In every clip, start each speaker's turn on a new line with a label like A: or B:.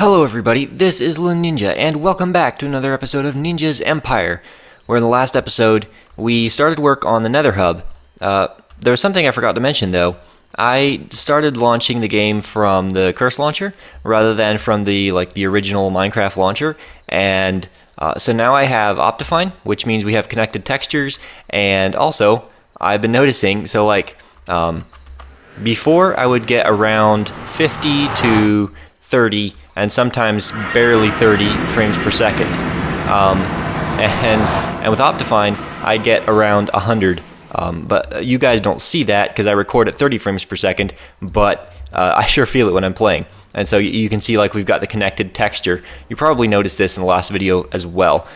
A: Hello everybody, this is Neenja, and welcome back to another episode of Ninja's Empire, where in the last episode, we started work on the nether hub. There was something I forgot to mention though. I started launching the game from the curse launcher, rather than from the original Minecraft launcher, and so now I have Optifine, which means we have connected textures, and also, I've been noticing, before I would get around 50 to 30 and sometimes barely 30 frames per second. And with Optifine, I get around 100. But you guys don't see that because I record at 30 frames per second, but I sure feel it when I'm playing. And so you can see we've got the connected texture. You probably noticed this in the last video as well.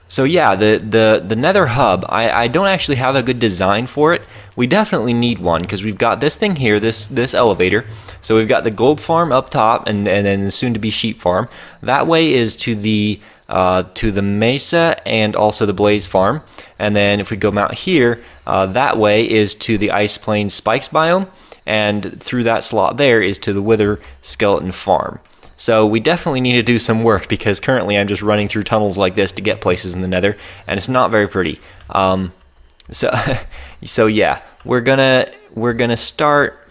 A: So yeah, the nether hub, I don't actually have a good design for it. We definitely need one because we've got this thing here, this elevator. So we've got the gold farm up top and then soon to be sheep farm. That way is to the mesa and also the blaze farm. And then if we go out here, that way is to the ice plains spikes biome. And through that slot there is to the wither skeleton farm. So we definitely need to do some work because currently I'm just running through tunnels like this to get places in the nether, and it's not very pretty. So yeah, we're gonna start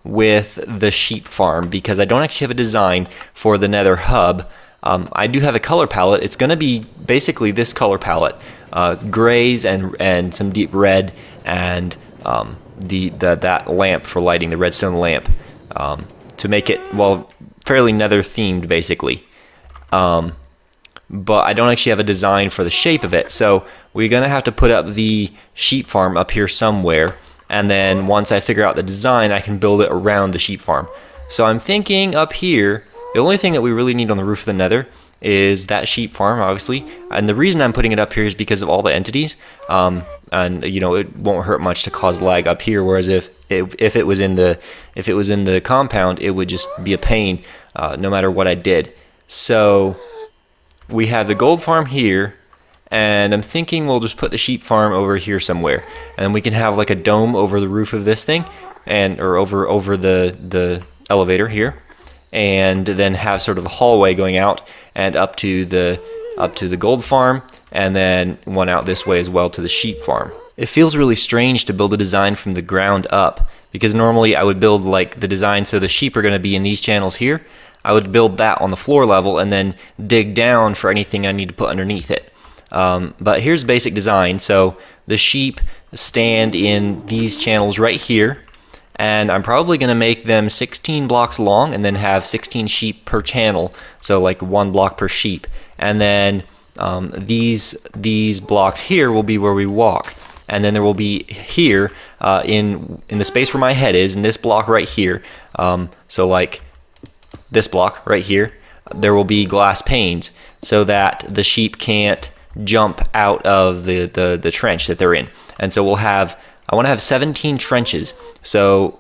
A: with the sheep farm because I don't actually have a design for the nether hub. I do have a color palette. It's gonna be basically this color palette, grays and some deep red, and that lamp for lighting, the redstone lamp, to make it fairly nether themed basically. But I don't actually have a design for the shape of it, so we're gonna have to put up the sheep farm up here somewhere, and then once I figure out the design I can build it around the sheep farm. So I'm thinking up here, the only thing that we really need on the roof of the nether is that sheep farm, obviously, and the reason I'm putting it up here is because of all the entities, and it won't hurt much to cause lag up here, whereas if it was in the compound, it would just be a pain no matter what I did. So we have the gold farm here, and I'm thinking we'll just put the sheep farm over here somewhere, and we can have like a dome over the roof of this thing, or over the elevator here, and then have sort of a hallway going out and up to the gold farm, and then one out this way as well to the sheep farm. It feels really strange to build a design from the ground up, because normally I would build the design so the sheep are going to be in these channels here. I would build that on the floor level and then dig down for anything I need to put underneath it. But here's the basic design. So the sheep stand in these channels right here, and I'm probably going to make them 16 blocks long and then have 16 sheep per channel, so like 1 block per sheep. And then these blocks here will be where we walk. And then there will be here in the space where my head is, in this block right here, so like this block right here, there will be glass panes so that the sheep can't jump out of the trench that they're in. And so I want to have 17 trenches. So,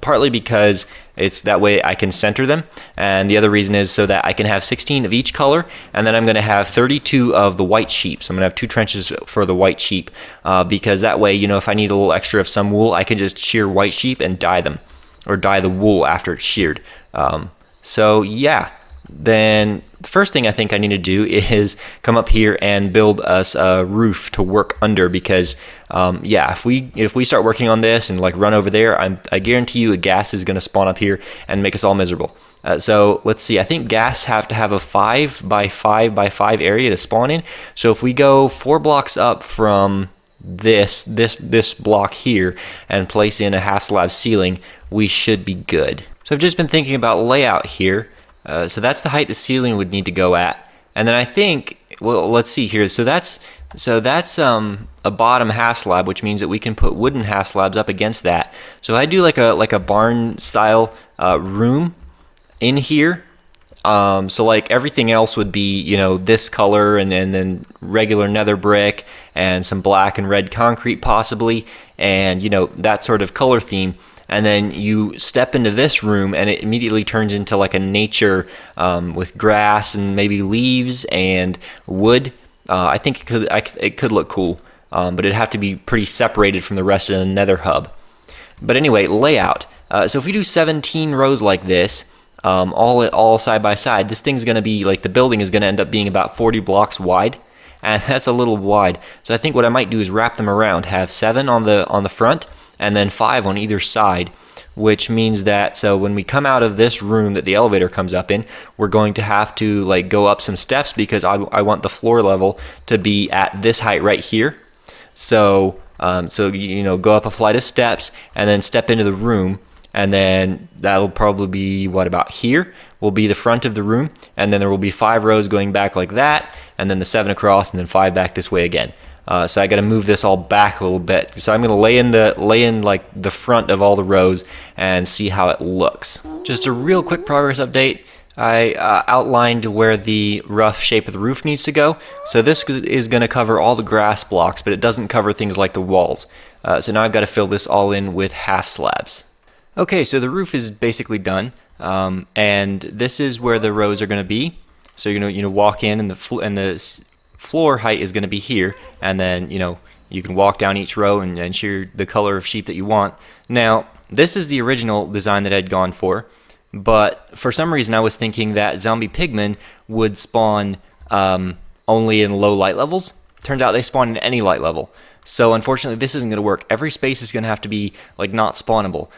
A: partly because it's that way I can center them, and the other reason is so that I can have 16 of each color, and then I'm going to have 32 of the white sheep. So I'm going to have 2 trenches for the white sheep, because that way, if I need a little extra of some wool, I can just shear white sheep and dye them, or dye the wool after it's sheared. So yeah, then the first thing I think I need to do is come up here and build us a roof to work under, because if we start working on this and run over there, I guarantee you a gas is going to spawn up here and make us all miserable. So let's see, I think gas have to have a 5 by 5 by 5 area to spawn in. So if we go 4 blocks up from this block here and place in a half slab ceiling, we should be good. So I've just been thinking about layout here. So that's the height the ceiling would need to go at, and then I think, let's see here. So that's a bottom half slab, which means that we can put wooden half slabs up against that. So I do like a barn style room in here. So everything else would be this color, and then regular nether brick and some black and red concrete possibly, and that sort of color theme. And then you step into this room and it immediately turns into like a nature with grass and maybe leaves and wood. I think it could look cool, but it'd have to be pretty separated from the rest of the nether hub. But anyway, layout. So if we do 17 rows like this, all side by side, this thing's going to be like, the building is going to end up being about 40 blocks wide, and that's a little wide. So I think what I might do is wrap them around, have 7 on the front and then 5 on either side, which means that, so when we come out of this room that the elevator comes up in, we're going to have to like go up some steps, because I want the floor level to be at this height right here. So you know, go up a flight of steps and then step into the room, and then that'll probably be, what, about here will be the front of the room, and then there will be 5 rows going back like that, and then the 7 across, and then 5 back this way again. So I got to move this all back a little bit. So I'm going to lay in like the front of all the rows and see how it looks. Just a real quick progress update. I outlined where the rough shape of the roof needs to go. So this is going to cover all the grass blocks, but it doesn't cover things like the walls. So now I've got to fill this all in with half slabs. Okay, so the roof is basically done, and this is where the rows are going to be. So you're going to walk in, and the floor height is going to be here, and then you can walk down each row and choose the color of sheep that you want. Now this is the original design that I'd gone for, but for some reason I was thinking that zombie pigmen would spawn only in low light levels. Turns out they spawn in any light level. So unfortunately this isn't going to work. Every space is going to have to be like not spawnable.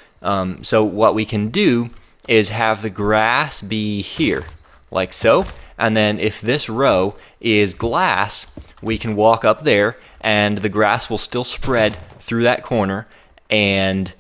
A: So what we can do is have the grass be here, like so. And then if this row is glass, we can walk up there and the grass will still spread through that corner, and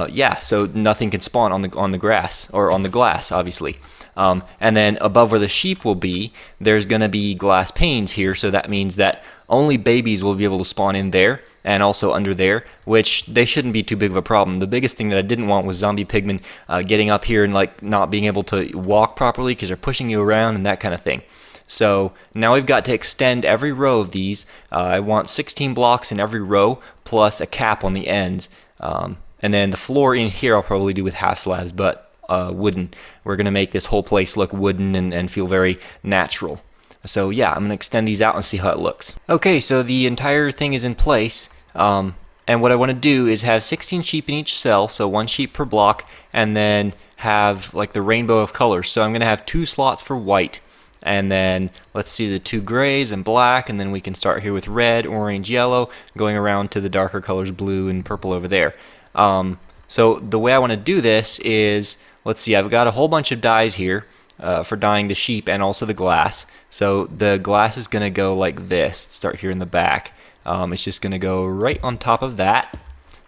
A: yeah, so nothing can spawn on the grass, or on the glass, obviously. And then above where the sheep will be, there's going to be glass panes here, so that means that only babies will be able to spawn in there, and also under there, which they shouldn't be too big of a problem. The biggest thing that I didn't want was zombie pigmen getting up here and like not being able to walk properly because they're pushing you around and that kind of thing. So now we've got to extend every row of these. I want 16 blocks in every row plus a cap on the ends. And then the floor in here I'll probably do with half slabs, but wooden. We're going to make this whole place look wooden and feel very natural. So yeah, I'm going to extend these out and see how it looks. Okay, so the entire thing is in place. And what I want to do is have 16 sheep in each cell, so 1 sheep per block, and then have like the rainbow of colors. So I'm going to have 2 slots for white, and then let's see, the 2 grays and black, and then we can start here with red, orange, yellow, going around to the darker colors, blue and purple over there. So the way I want to do this is, let's see, I've got a whole bunch of dyes here for dyeing the sheep and also the glass. So the glass is going to go like this. Start here in the back. It's just going to go right on top of that,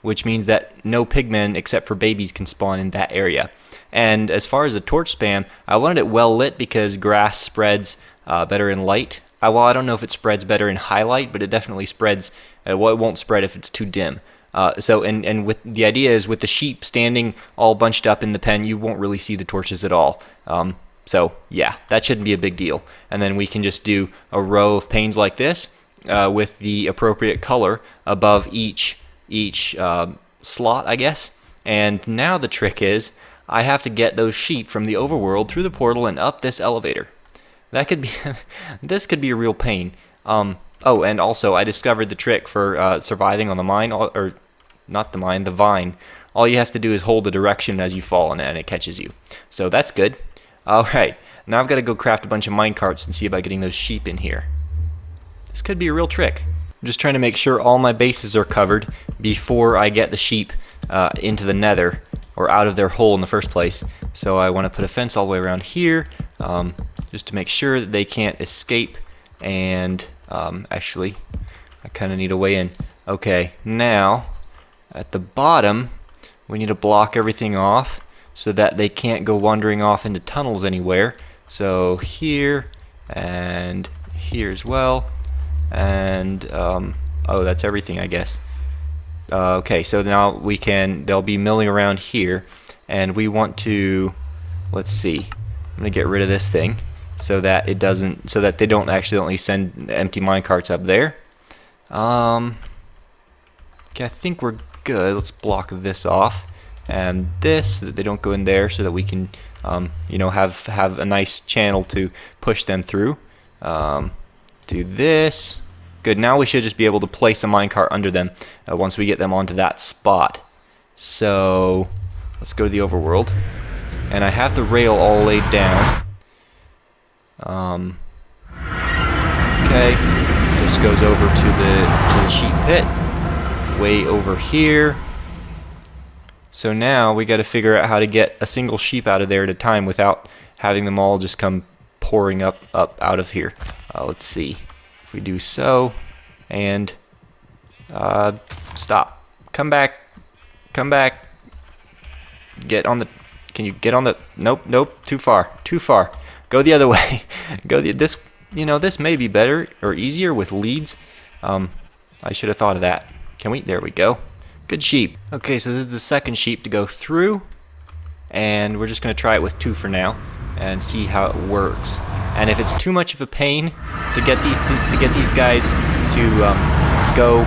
A: which means that no pigmen except for babies can spawn in that area. And as far as the torch spam, I wanted it well lit because grass spreads better in light. Well, I don't know if it spreads better in highlight, but it definitely spreads. Well, it won't spread if it's too dim. And with the idea is, with the sheep standing all bunched up in the pen, you won't really see the torches at all. So yeah, that shouldn't be a big deal. And then we can just do a row of panes like this with the appropriate color above each slot, I guess. And now the trick is, I have to get those sheep from the overworld through the portal and up this elevator. That could be this could be a real pain. Oh, and also I discovered the trick for surviving on the mine, or not the mine, the vine. All you have to do is hold the direction as you fall and it catches you. So that's good. Alright, now I've got to go craft a bunch of mine carts and see about getting those sheep in here. This could be a real trick. I'm just trying to make sure all my bases are covered before I get the sheep into the nether, or out of their hole in the first place. So I want to put a fence all the way around here, just to make sure that they can't escape. And actually, I kind of need a way in. Okay, now at the bottom we need to block everything off so that they can't go wandering off into tunnels anywhere. So here and here as well, and oh, that's everything, I guess. Okay, so now they'll be milling around here, and we want to, let's see, I'm gonna get rid of this thing so that they don't accidentally send empty minecarts up there. Okay, I think we're good. Let's block this off, and this, so that they don't go in there, so that we can have a nice channel to push them through. Do this. Good, now we should just be able to place a minecart under them once we get them onto that spot. So let's go to the overworld, and I have the rail all laid down. Okay, this goes over to the sheep pit, way over here. So now we got to figure out how to get a single sheep out of there at a time without having them all just come pouring up out of here. Let's see if we do so, and stop. Come back. Get on the. Can you get on the? Nope. Too far. Go the other way. This. This may be better or easier with leads. I should have thought of that. Can we? There we go. Good sheep. Okay, so this is the second sheep to go through, and we're just going to try it with 2 for now and see how it works. And if it's too much of a pain to get these guys to go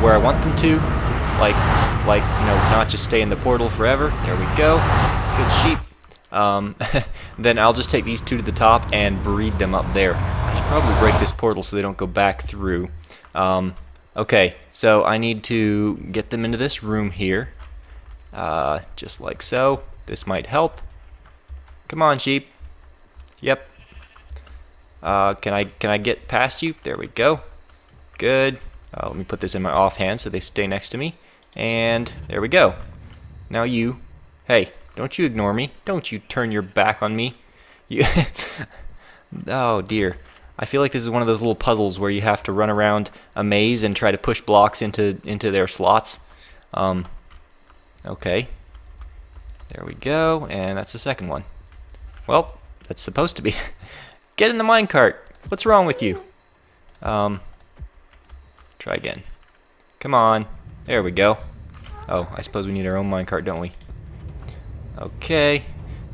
A: where I want them to, like not just stay in the portal forever. There we go. Good sheep. Then I'll just take these 2 to the top and breed them up there. I should probably break this portal so they don't go back through. Okay, so I need to get them into this room here, just like so. This might help. Come on, sheep. Yep. Can I get past you? There we go. Good. Let me put this in my offhand so they stay next to me. And there we go. Now you. Hey, don't you ignore me. Don't you turn your back on me. You. Oh dear. I feel like this is one of those little puzzles where you have to run around a maze and try to push blocks into their slots. Okay. There we go, and that's the second one. Well, that's supposed to be. Get in the minecart. What's wrong with you? Try again. Come on. There we go. Oh, I suppose we need our own minecart, don't we? Okay.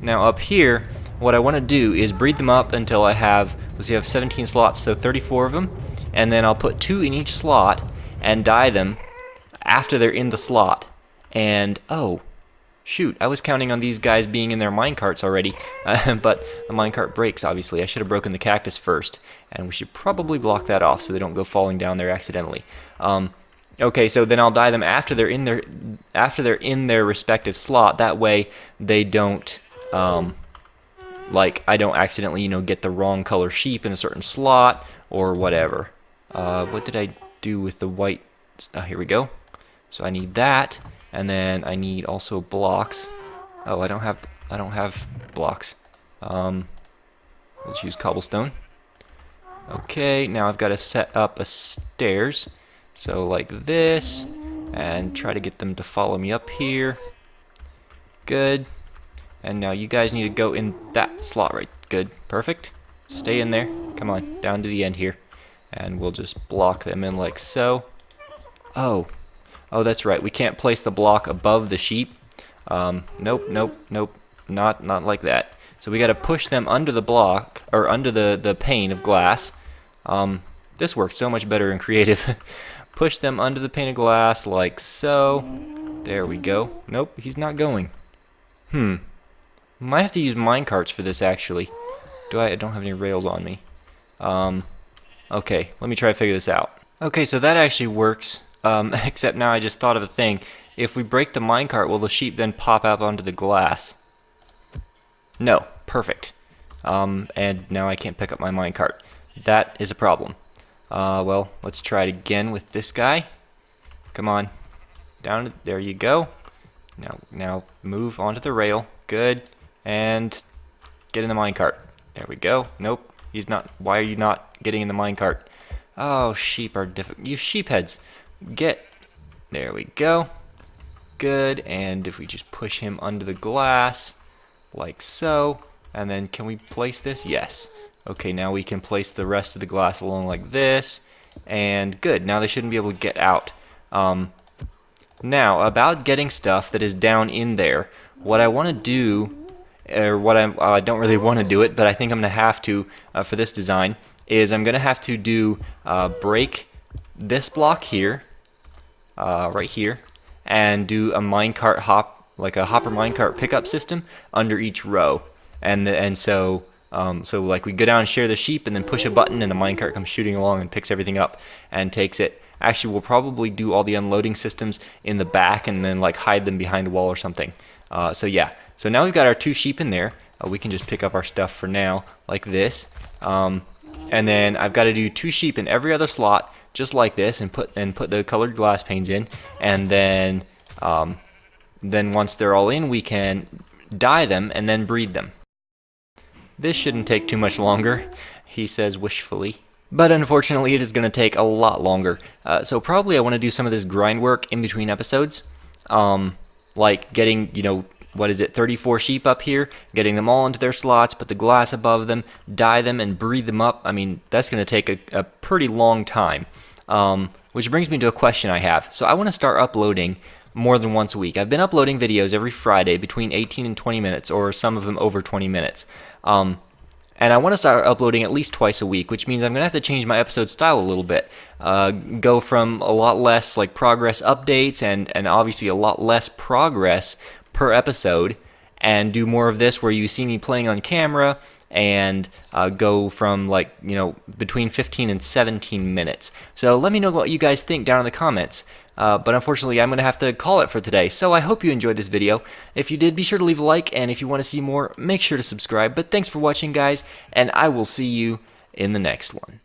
A: Now up here, what I want to do is breed them up until I have, let's see, I have 17 slots, so 34 of them, and then I'll put 2 in each slot and dye them after they're in the slot. And oh, shoot, I was counting on these guys being in their minecarts already, but the minecart breaks, obviously. I should have broken the cactus first, and we should probably block that off so they don't go falling down there accidentally. Okay, so then I'll dye them after they're in their respective slot. That way they don't like I don't accidentally get the wrong color sheep in a certain slot or whatever. What did I do with the white? Here we go. So I need that, and then I need also blocks. Oh, I don't have blocks. Let's use cobblestone. Okay, now I've got to set up a stairs. So like this, and try to get them to follow me up here. Good. And now you guys need to go in that slot right. Good. Perfect. Stay in there. Come on, down to the end here. And we'll just block them in like so. Oh, that's right. We can't place the block above the sheep. Nope. Not like that. So we got to push them under the block, or under the pane of glass. This works so much better in creative. Push them under the pane of glass like so. There we go. Nope, he's not going. Might have to use minecarts for this actually. I don't have any rails on me. Okay, let me try to figure this out. Okay, so that actually works. Except now I just thought of a thing. If we break the minecart, will the sheep then pop up onto the glass? No, perfect. And now I can't pick up my minecart. That is a problem. Well, let's try it again with this guy. Come on. Down, there you go. Now move onto the rail. Good. And get in the minecart. There we go. Nope. He's not. Why are you not getting in the minecart? Oh, sheep are difficult. You sheepheads. Get. There we go. Good. And if we just push him under the glass, like so. And then can we place this? Yes. Okay, now we can place the rest of the glass along like this, and good. Now they shouldn't be able to get out. Now, about getting stuff that is down in there, what I want to do, or what I don't really want to do it, but I think I'm going to have to for this design, is I'm going to have to do break this block here, right here, and do a minecart like a hopper minecart pickup system under each row, and so like we go down and share the sheep and then push a button and a minecart comes shooting along and picks everything up and takes it. Actually, we'll probably do all the unloading systems in the back and then like hide them behind a wall or something. So yeah, So now we've got our 2 sheep in there. We can just pick up our stuff for now, like this. And then I've got to do 2 sheep in every other slot, just like this, and put the colored glass panes in. And then once they're all in, we can dye them and then breed them. This shouldn't take too much longer, he says wishfully. But unfortunately, it is going to take a lot longer. So probably I want to do some of this grind work in between episodes. Like getting, 34 sheep up here, getting them all into their slots, put the glass above them, dye them, and breed them up. I mean, that's going to take a pretty long time. Which brings me to a question I have. So I want to start uploading more than once a week. I've been uploading videos every Friday between 18 and 20 minutes, or some of them over 20 minutes. And I want to start uploading at least twice a week, which means I'm going to have to change my episode style a little bit. Go from a lot less like progress updates and obviously a lot less progress per episode, and do more of this where you see me playing on camera, and go from between 15 and 17 minutes. So let me know what you guys think down in the comments. But unfortunately, I'm going to have to call it for today. So I hope you enjoyed this video. If you did, be sure to leave a like, and if you want to see more, make sure to subscribe. But thanks for watching, guys, and I will see you in the next one.